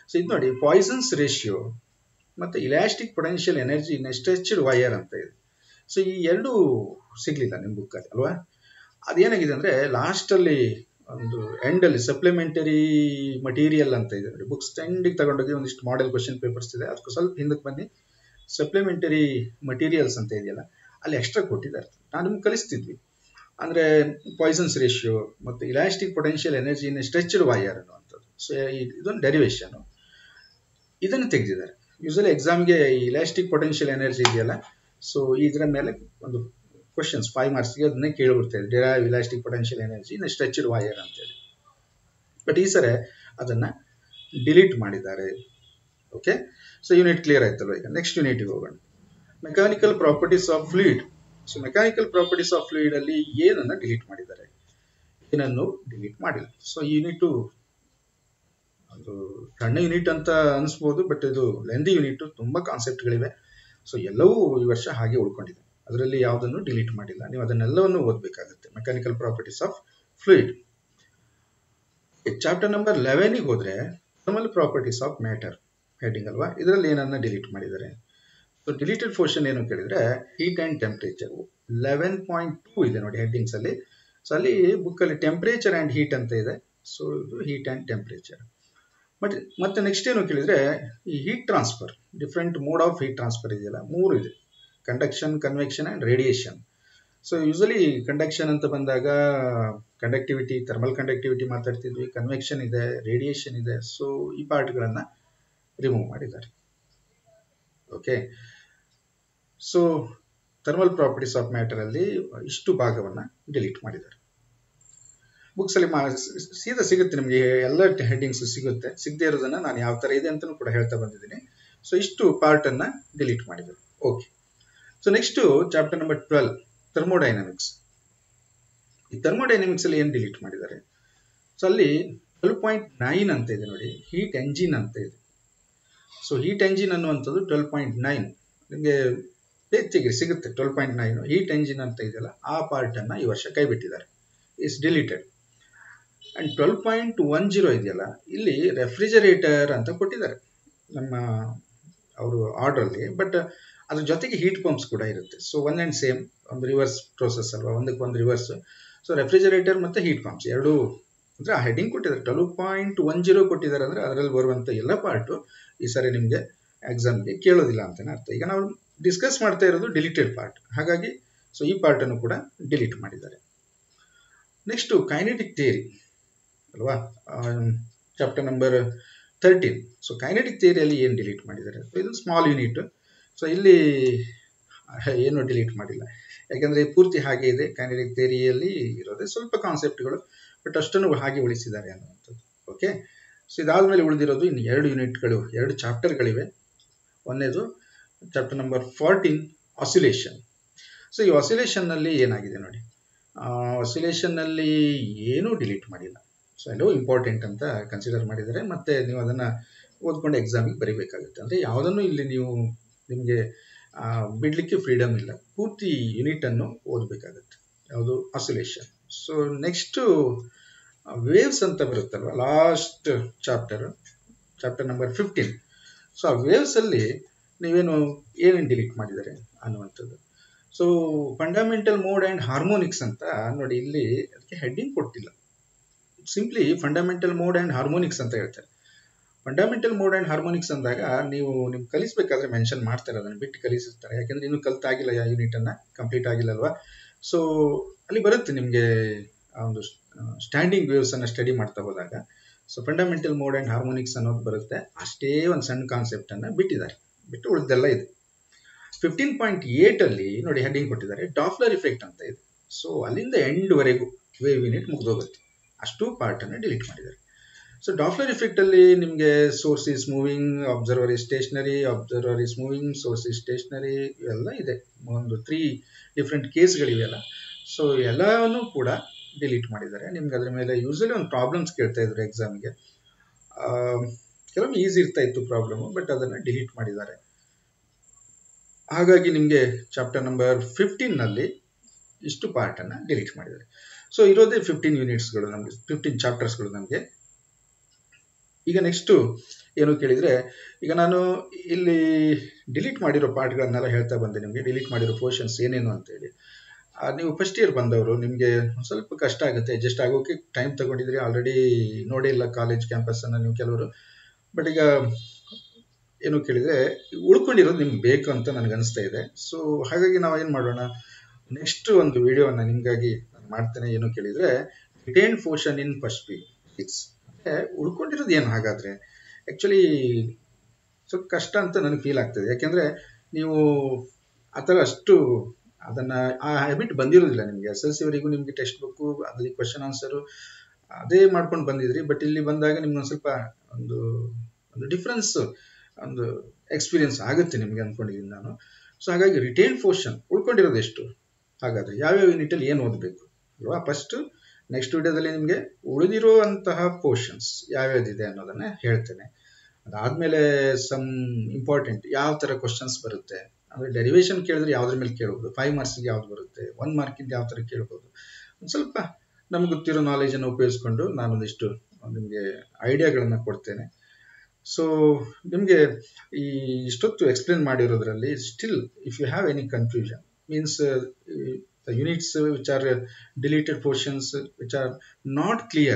ಸೊ ಇದು ನೋಡಿ, ಪಾಯ್ಸನ್ಸ್ ರೇಷಿಯೋ ಮತ್ತು elastic potential energy in stretched wire ಅಂತ ಇದೆ. ಸೊ ಈ ಎರಡೂ ಸಿಗಲಿಲ್ಲ ನಿಮ್ಮ ಬುಕ್ಕಲ್ಲಿ ಅಲ್ವಾ. ಅದೇನಾಗಿದೆ ಅಂದರೆ ಲಾಸ್ಟಲ್ಲಿ ಒಂದು ಎಂಡಲ್ಲಿ ಸಪ್ಲಿಮೆಂಟರಿ ಮಟೀರಿಯಲ್ ಅಂತ ಇದೆ ನೋಡಿ. ಬುಕ್ಸ್ ಎಂಡಿಗೆ ತಗೊಂಡೋಗಿ ಒಂದಿಷ್ಟು ಮಾಡೆಲ್ ಕ್ವಶನ್ ಪೇಪರ್ಸ್ ಇದೆ, ಅದಕ್ಕೂ ಸ್ವಲ್ಪ ಹಿಂದಕ್ಕೆ ಬನ್ನಿ. ಸಪ್ಲಿಮೆಂಟರಿ ಮಟೀರಿಯಲ್ಸ್ ಅಂತ ಇದೆಯಲ್ಲ, ಅಲ್ಲಿ ಎಕ್ಸ್ಟ್ರಾ ಕೊಟ್ಟಿದ್ದಾರೆ. ನಾನು ನಿಮ್ಗೆ ಕಲಿಸ್ತಿದ್ವಿ. ಅಂದರೆ ಪಾಯ್ಸನ್ಸ್ ರೇಷಿಯೋ ಮತ್ತು elastic potential energy in stretched wire ಅನ್ನುವಂಥದ್ದು. ಸೊ ಇದೊಂದು ಡೆರಿವೇಶನು, ಇದನ್ನು ತೆಗೆದಿದ್ದಾರೆ. ಯೂಶಲಿ ಎಕ್ಸಾಮ್ಗೆ ಇಲಾಸ್ಟಿಕ್ ಪೊಟೆನ್ಷಿಯಲ್ ಎನರ್ಜಿ ಇದೆಯಲ್ಲ, ಸೊ ಇದರ ಮೇಲೆ ಒಂದು ಕ್ವಶನ್ಸ್ 5 ಮಾರ್ಕ್ಸ್ಗೆ ಅದನ್ನೇ ಕೇಳಿಬಿಡ್ತಾ ಇದೆ, derive elastic potential energy in stretched wire ಅಂತೇಳಿ. ಬಟ್ ಈ ಸರಿ ಅದನ್ನು ಡಿಲೀಟ್ ಮಾಡಿದ್ದಾರೆ. ಓಕೆ, ಸೊ ಯೂನಿಟ್ ಕ್ಲಿಯರ್ ಆಯ್ತಲ್ವ. ಈಗ ನೆಕ್ಸ್ಟ್ ಯೂನಿಟ್ಗೆ ಹೋಗೋಣ. Mechanical properties of fluid. So mechanical properties of fluid ಅಲ್ಲಿ ಏನನ್ನು ಡಿಲೀಟ್ ಮಾಡಿದ್ದಾರೆ, ಏನನ್ನು ಡಿಲೀಟ್ ಮಾಡಿಲ್ಲ. ಸೊ ಈ ಯೂನಿಟು ಅದು ಸಣ್ಣ ಯೂನಿಟ್ ಅಂತ ಅನಿಸ್ಬೋದು, ಬಟ್ ಇದು ಲೆಂದಿ ಯೂನಿಟ್, ತುಂಬ ಕಾನ್ಸೆಪ್ಟ್ಗಳಿವೆ. ಸೊ ಎಲ್ಲವೂ ಈ ವರ್ಷ ಹಾಗೆ ಉಳ್ಕೊಂಡಿದೆ, ಅದರಲ್ಲಿ ಯಾವುದನ್ನು ಡಿಲೀಟ್ ಮಾಡಿಲ್ಲ. ನೀವು ಅದನ್ನೆಲ್ಲವನ್ನು ಓದಬೇಕಾಗುತ್ತೆ. Mechanical properties of fluid. Chapter number 11ಗೆ ಹೋದರೆ thermal properties of matter heading ಅಲ್ವಾ. ಇದರಲ್ಲಿ ಏನನ್ನ ಡಿಲೀಟ್ ಮಾಡಿದ್ದಾರೆ. ಸೊ ಡಿಲೀಟೆಡ್ ಪೋರ್ಷನ್ ಏನು ಕೇಳಿದರೆ ಹೀಟ್ ಆ್ಯಂಡ್ ಟೆಂಪ್ರೇಚರ್ 11.2 ಇದೆ ನೋಡಿ ಹೆಡ್ಡಿಂಗ್ಸ್ ಅಲ್ಲಿ. ಸೊ ಅಲ್ಲಿ ಬುಕ್ಕಲ್ಲಿ ಟೆಂಪ್ರೇಚರ್ ಆ್ಯಂಡ್ ಹೀಟ್ ಅಂತ ಇದೆ. ಸೊ ಇದು ಹೀಟ್ ಆ್ಯಂಡ್ ಟೆಂಪ್ರೇಚರ್. ಮತ್ತೆ ನೆಕ್ಸ್ಟ್ ಏನು ಕೇಳಿದರೆ ಈ heat transfer, different mode of heat transfer ಇದೆಯಲ್ಲ, 3 ಇದೆ: conduction, convection and radiation. So usually conduction ಅಂತ ಬಂದಾಗ ಕಂಡಕ್ಟಿವಿಟಿ, ಥರ್ಮಲ್ ಕಂಡಕ್ಟಿವಿಟಿ ಮಾತಾಡ್ತಿದ್ವಿ, ಕನ್ವೆಕ್ಷನ್ ಇದೆ, ರೇಡಿಯೇಷನ್ ಇದೆ. ಸೊ ಈ ಪಾರ್ಟ್ಗಳನ್ನು ರಿಮೂವ್ ಮಾಡಿದ್ದಾರೆ. Okay, so thermal properties of matter ಅಲ್ಲಿ ಇಷ್ಟು ಭಾಗವನ್ನು ಡಿಲೀಟ್ ಮಾಡಿದ್ದಾರೆ. ಬುಕ್ಸ್ ಅಲ್ಲಿ ಸೀದಾ ಸಿಗುತ್ತೆ ನಿಮಗೆ, ಎಲ್ಲ ಹೆಡ್ಡಿಂಗ್ಸ್ ಸಿಗುತ್ತೆ. ಸಿಗದೆ ಇರೋದನ್ನ ನಾನು ಯಾವ ತರ ಇದೆ ಅಂತಲೂ ಕೂಡ ಹೇಳ್ತಾ ಬಂದಿದ್ದೀನಿ. ಸೊ ಇಷ್ಟು ಪಾರ್ಟ್ ಅನ್ನ ಡಿಲೀಟ್ ಮಾಡಿದ್ದಾರೆ. Okay, so next chapter number 12 thermodynamics. ಈ ಥರ್ಮೋಡೈನಮಿಕ್ಸ್ ಅಲ್ಲಿ ಏನು ಡಿಲೀಟ್ ಮಾಡಿದ್ದಾರೆ. ಸೊ ಅಲ್ಲಿ 12.9 ಅಂತ ಇದೆ ನೋಡಿ, ಹೀಟ್ ಎಂಜಿನ್ ಅಂತ ಇದೆ. ಸೊ ಹೀಟ್ ಎಂಜಿನ್ ಅನ್ನುವಂಥದ್ದು 12.9 ನಿಮಗೆ ಹೆಚ್ಚಿಗೆ ಸಿಗುತ್ತೆ. 12.9 ಹೀಟ್ ಎಂಜಿನ್ ಅಂತ ಇದೆಯಲ್ಲ, ಆ ಪಾರ್ಟ್ ಅನ್ನ ಈ ವರ್ಷ ಕೈ ಬಿಟ್ಟಿದ್ದಾರೆ, ಇಸ್ ಡಿಲೀಟೆಡ್. ಅಂಡ್ 12.10 ಇದೆಯಲ್ಲ, ಇಲ್ಲಿ ರೆಫ್ರಿಜರೇಟರ್ ಅಂತ ಕೊಟ್ಟಿದ್ದಾರೆ ನಮ್ಮ ಅವರು ಆರ್ಡರ್ಲಿ. ಬಟ್ ಅದ್ರ ಜೊತೆಗೆ ಹೀಟ್ ಪಂಪ್ಸ್ ಕೂಡ ಇರುತ್ತೆ. ಸೊ ಒನ್ ಆ್ಯಂಡ್ ಸೇಮ್, ಒಂದು ರಿವರ್ಸ್ ಪ್ರೋಸೆಸ್ ಅಲ್ವಾ, ಒಂದಕ್ಕೊಂದು ರಿವರ್ಸ್. ಸೊ ರೆಫ್ರಿಜರೇಟರ್ ಮತ್ತು ಹೀಟ್ ಪಂಪ್ಸ್ ಎರಡೂ ಅಂದರೆ ಆ ಹೆಡಿಂಗ್ ಕೊಟ್ಟಿದ್ದಾರೆ 12.10 ಕೊಟ್ಟಿದ್ದಾರೆ ಅಂದರೆ ಅದರಲ್ಲಿ ಬರುವಂಥ ಎಲ್ಲ ಪಾರ್ಟು ಈ ಸಾರಿ ನಿಮಗೆ ಎಕ್ಸಾಮ್ಗೆ ಕೇಳೋದಿಲ್ಲ ಅಂತಲೇ ಅರ್ಥ. ಈಗ ನಾವು ಡಿಸ್ಕಸ್ ಮಾಡ್ತಾ ಇರೋದು ಡಿಲೀಟೆಡ್ ಪಾರ್ಟ್, ಹಾಗಾಗಿ ಸೊ ಈ ಪಾರ್ಟನ್ನು ಕೂಡ ಡಿಲೀಟ್ ಮಾಡಿದ್ದಾರೆ. ನೆಕ್ಸ್ಟು ಕೈನೆಟಿಕ್ ಥಿಯರಿ ಅಲ್ವಾ, ಚಾಪ್ಟರ್ ನಂಬರ್ 13. ಸೊ ಕೈನೆಟಿಕ್ ಥಿಯರಿಯಲ್ಲಿ ಏನು ಡಿಲೀಟ್ ಮಾಡಿದ್ದಾರೆ, ಸೊ ಇದು ಸ್ಮಾಲ್ ಯೂನಿಟ್. ಸೊ ಇಲ್ಲಿ ಏನು ಡಿಲೀಟ್ ಮಾಡಿಲ್ಲ, ಯಾಕೆಂದರೆ ಪೂರ್ತಿ ಹಾಗೆ ಇದೆ. ಕೈನೆಟಿಕ್ ಥಿಯರಿಯಲ್ಲಿ ಇರೋದೇ ಸ್ವಲ್ಪ ಕಾನ್ಸೆಪ್ಟ್ಗಳು, ಬಟ್ ಅಷ್ಟನ್ನು ಹಾಗೆ ಉಳಿಸಿದ್ದಾರೆ ಅನ್ನುವಂಥದ್ದು. ಓಕೆ, ಸೊ ಇದಾದಮೇಲೆ ಉಳಿದಿರೋದು ಇನ್ನು 2 ಯೂನಿಟ್ಗಳು, 2 ಚಾಪ್ಟರ್ಗಳಿವೆ. ಒಂದೇದು ಚಾಪ್ಟರ್ ನಂಬರ್ 14 ಆಸಿಲೇಷನ್. ಸೊ ಈ ಆಸಿಲೇಷನ್ನಲ್ಲಿ ಏನಾಗಿದೆ ನೋಡಿ, ಆಸಿಲೇಷನ್ನಲ್ಲಿ ಏನೂ ಡಿಲೀಟ್ ಮಾಡಿಲ್ಲ. ಸೊ ಎಲ್ಲವೂ ಇಂಪಾರ್ಟೆಂಟ್ ಅಂತ ಕನ್ಸಿಡರ್ ಮಾಡಿದ್ದಾರೆ, ಮತ್ತು ನೀವು ಅದನ್ನು ಓದ್ಕೊಂಡು ಎಕ್ಸಾಮಿಗೆ ಬರೀಬೇಕಾಗುತ್ತೆ. ಅಂದರೆ ಯಾವುದನ್ನು ಇಲ್ಲಿ ನೀವು ನಿಮಗೆ ಬಿಡಲಿಕ್ಕೆ ಫ್ರೀಡಮ್ ಇಲ್ಲ, ಪೂರ್ತಿ ಯೂನಿಟನ್ನು ಓದಬೇಕಾಗುತ್ತೆ. ಯಾವುದು ಆಸಿಲೇಷನ್. ಸೊ ನೆಕ್ಸ್ಟು ವೇವ್ಸ್ ಅಂತ ಬರುತ್ತಲ್ವ, ಲಾಸ್ಟ್ ಚಾಪ್ಟರ್ ನಂಬರ್ 15. ಸೊ ಆ ವೇವ್ಸಲ್ಲಿ ನೀವೇನು ಏನೇನು ಡಿಲೀಟ್ ಮಾಡಿದ್ದಾರೆ ಅನ್ನುವಂಥದ್ದು. So fundamental mode and harmonics ಅಂತ ನೋಡಿ, ಇಲ್ಲಿ ಅದಕ್ಕೆ ಹೆಡ್ಡಿಂಗ್ ಕೊಟ್ಟಿಲ್ಲ, simply fundamental mode and harmonics ಅಂತ ಹೇಳ್ತಾರೆ. ಫಂಡಮೆಂಟಲ್ ಮೋಡ್ ಆ್ಯಂಡ್ ಹಾರ್ಮೋನಿಕ್ಸ್ ಅಂದಾಗ ನೀವು ನಿಮ್ಗೆ ಕಲಿಸ್ಬೇಕಾದ್ರೆ ಮೆನ್ಷನ್ ಮಾಡ್ತಾರೆ, ಅದನ್ನು ಬಿಟ್ಟು ಕಲಿಸಿರ್ತಾರೆ, ಯಾಕೆಂದರೆ ಇನ್ನೂ ಕಲ್ತಾಗಿಲ್ಲ, ಯೂನಿಟನ್ನು ಕಂಪ್ಲೀಟ್ ಆಗಿಲ್ಲಲ್ವಾ. ಸೊ ಅಲ್ಲಿ ಬರುತ್ತೆ ನಿಮಗೆ ಆ ಒಂದು ಸ್ಟ್ಯಾಂಡಿಂಗ್ ವೇವ್ಸನ್ನು ಸ್ಟಡಿ ಮಾಡ್ತಾ ಹೋದಾಗ. So fundamental mode and harmonics ಅನ್ನೋದು ಬರುತ್ತೆ, ಅಷ್ಟೇ ಒಂದು ಸಣ್ಣ ಕಾನ್ಸೆಪ್ಟನ್ನು ಬಿಟ್ಟಿದ್ದಾರೆ, ಬಿಟ್ಟು ಉಳಿದೆಲ್ಲ ಇದೆ. 15.8 ನೋಡಿ ಹೆಡ್ಡಿಂಗ್ ಕೊಟ್ಟಿದ್ದಾರೆ, ಡಾಪ್ಲರ್ ಇಫೆಕ್ಟ್ ಅಂತ ಇದೆ. ಸೊ ಅಲ್ಲಿಂದ ಎಂಡ್ವರೆಗೂ ವೇವ್ ಯೂನಿಟ್ ಮುಗಿದೋಗುತ್ತೆ, ಅಷ್ಟು ಪಾರ್ಟನ್ನು ಡಿಲೀಟ್ ಮಾಡಿದ್ದಾರೆ. ಸೊ ಡಾಪ್ಲರ್ ಇಫೆಕ್ಟಲ್ಲಿ ನಿಮಗೆ source is moving, observer is stationary, observer is moving, source is stationary, ಇವೆಲ್ಲ ಇದೆ. ಒಂದು 3 ಡಿಫ್ರೆಂಟ್ ಕೇಸ್ಗಳಿವೆಯಲ್ಲ. ಸೊ ಎಲ್ಲವನ್ನೂ ಕೂಡ ಡಿಲೀಟ್ ಮಾಡಿದ್ದಾರೆ. ನಿಮ್ಗೆ ಅದ್ರ ಮೇಲೆ ಯೂಸಲಿ ಒಂದು ಪ್ರಾಬ್ಲಮ್ಸ್ ಕೇಳ್ತಾ ಇದ್ರು ಎಕ್ಸಾಮ್ಗೆ, ಕೆಲವೊಮ್ಮೆ ಈಸಿ ಇರ್ತಾ ಇತ್ತು ಪ್ರಾಬ್ಲಮು, ಬಟ್ ಅದನ್ನು ಡಿಲೀಟ್ ಮಾಡಿದ್ದಾರೆ. ಹಾಗಾಗಿ ನಿಮಗೆ ಚಾಪ್ಟರ್ ನಂಬರ್ 15ನಲ್ಲಿ ಇಷ್ಟು ಪಾರ್ಟನ್ನು ಡಿಲೀಟ್ ಮಾಡಿದ್ದಾರೆ. ಸೊ ಇರೋದೇ 15 ಯೂನಿಟ್ಸ್ಗಳು ನಮಗೆ, 15 ಚಾಪ್ಟರ್ಸ್ಗಳು ನಮಗೆ. ಈಗ ನೆಕ್ಸ್ಟು ಏನು ಕೇಳಿದರೆ, ಈಗ ನಾನು ಇಲ್ಲಿ ಡಿಲೀಟ್ ಮಾಡಿರೋ ಪಾರ್ಟ್ಗಳನ್ನೆಲ್ಲ ಹೇಳ್ತಾ ಬಂದೆ ನಿಮಗೆ, ಡಿಲೀಟ್ ಮಾಡಿರೋ ಪೋರ್ಷನ್ಸ್ ಏನೇನು ಅಂತೇಳಿ. ನೀವು ಫಸ್ಟ್ ಇಯರ್ ಬಂದವರು ನಿಮಗೆ ಸ್ವಲ್ಪ ಕಷ್ಟ ಆಗುತ್ತೆ, ಅಡ್ಜಸ್ಟ್ ಆಗೋಕ್ಕೆ ಟೈಮ್ ತಗೊಂಡಿದ್ರಿ, ಆಲ್ರೆಡಿ ನೋಡೇ ಇಲ್ಲ ಕಾಲೇಜ್ ಕ್ಯಾಂಪಸನ್ನು ನೀವು ಕೆಲವರು. ಬಟ್ ಈಗ ಏನು ಕೇಳಿದರೆ, ಉಳ್ಕೊಂಡಿರೋದು ನಿಮ್ಗೆ ಬೇಕು ಅಂತ ನನಗೆ ಅನಿಸ್ತಾ ಇದೆ. ಸೊ ಹಾಗಾಗಿ ನಾವು ಏನು ಮಾಡೋಣ, ನೆಕ್ಸ್ಟ್ ಒಂದು ವಿಡಿಯೋನ ನಿಮಗಾಗಿ ನಾನು ಮಾಡ್ತೇನೆ. ಏನು ಕೇಳಿದರೆ, retain portion in first physics. ಅಂದರೆ ಉಳ್ಕೊಂಡಿರೋದು ಏನು ಹಾಗಾದರೆ, ಆ್ಯಕ್ಚುಲಿ ಸ್ವಲ್ಪ ಕಷ್ಟ ಅಂತ ನನಗೆ ಫೀಲ್ ಆಗ್ತದೆ. ಯಾಕೆಂದರೆ ನೀವು ಆ ಥರ ಅಷ್ಟು ಅದನ್ನು ಆ ಹ್ಯಾಬಿಟ್ ಬಂದಿರೋದಿಲ್ಲ ನಿಮಗೆ. SSLC ವರೆಗೂ ನಿಮಗೆ ಟೆಕ್ಸ್ಟ್ ಬುಕ್ಕು, ಅದರಲ್ಲಿ ಕ್ವಶನ್ ಆನ್ಸರು ಅದೇ ಮಾಡ್ಕೊಂಡು ಬಂದಿದ್ರಿ. ಬಟ್ ಇಲ್ಲಿ ಬಂದಾಗ ನಿಮ್ಗೆ ಒಂದು ಸ್ವಲ್ಪ ಒಂದು ಡಿಫ್ರೆನ್ಸ್, ಒಂದು ಎಕ್ಸ್ಪೀರಿಯನ್ಸ್ ಆಗುತ್ತೆ ನಿಮಗೆ ಅಂದ್ಕೊಂಡಿದ್ದೀನಿ ನಾನು. ಸೊ ಹಾಗಾಗಿ ರಿಟೈನ್ ಪೋರ್ಷನ್ ಉಳ್ಕೊಂಡಿರೋದು ಎಷ್ಟು, ಹಾಗಾದರೆ ಯಾವ್ಯಾವ ಯೂನಿಟಲ್ಲಿ ಏನು ಓದಬೇಕು ಅಲ್ವಾ. ಫಸ್ಟು ನೆಕ್ಸ್ಟ್ ವಿಡಿಯೋದಲ್ಲಿ ನಿಮಗೆ ಉಳಿದಿರುವಂತಹ ಪೋರ್ಷನ್ಸ್ ಯಾವ್ಯಾವುದಿದೆ ಅನ್ನೋದನ್ನು ಹೇಳ್ತೇನೆ. ಅದಾದಮೇಲೆ ಸಮ್ ಇಂಪಾರ್ಟೆಂಟ್ ಯಾವ ಥರ ಕ್ವಶನ್ಸ್ ಬರುತ್ತೆ, ಅಂದರೆ ಡೆರಿವೇಷನ್ ಕೇಳಿದ್ರೆ ಯಾವುದ್ರ ಮೇಲೆ ಕೇಳ್ಬೋದು, 5 ಮಾರ್ಕ್ಸಿಗೆ ಯಾವ್ದು ಬರುತ್ತೆ, 1 ಮಾರ್ಕಿಂದ ಯಾವ ಥರ ಕೇಳ್ಬೋದು, ಒಂದು ಸ್ವಲ್ಪ ನಮ್ಗೆ ಗೊತ್ತಿರೋ ನಾಲೆಜನ್ನು ಉಪಯೋಗಿಸ್ಕೊಂಡು ನಾನೊಂದಿಷ್ಟು ನಿಮಗೆ ಐಡಿಯಾಗಳನ್ನು ಕೊಡ್ತೇನೆ. ಸೊ ನಿಮಗೆ ಈ ಇಷ್ಟೊತ್ತು ಎಕ್ಸ್ಪ್ಲೇನ್ ಮಾಡಿರೋದ್ರಲ್ಲಿ still if you have any confusion, means the units which are deleted portions which are not clear,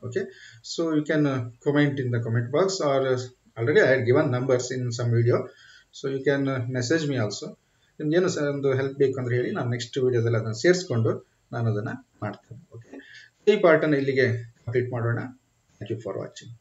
okay, so you can comment in the comment box, or already I had given numbers in some video, so you can message me also. ನಿಮ್ಗೆ ಏನು ಒಂದು help ಬೇಕು ಅಂದರೆ ಹೇಳಿ, ನಾನು next ವಿಡಿಯೋದಲ್ಲಿ ಅದನ್ನು ಸೇರಿಸ್ಕೊಂಡು ನಾನು ಅದನ್ನು ಮಾಡ್ತೇನೆ. ಓಕೆ, ಈ ಪಾರ್ಟನ್ನು ಇಲ್ಲಿಗೆ ಕಂಪ್ಲೀಟ್ ಮಾಡೋಣ. Thank you for watching.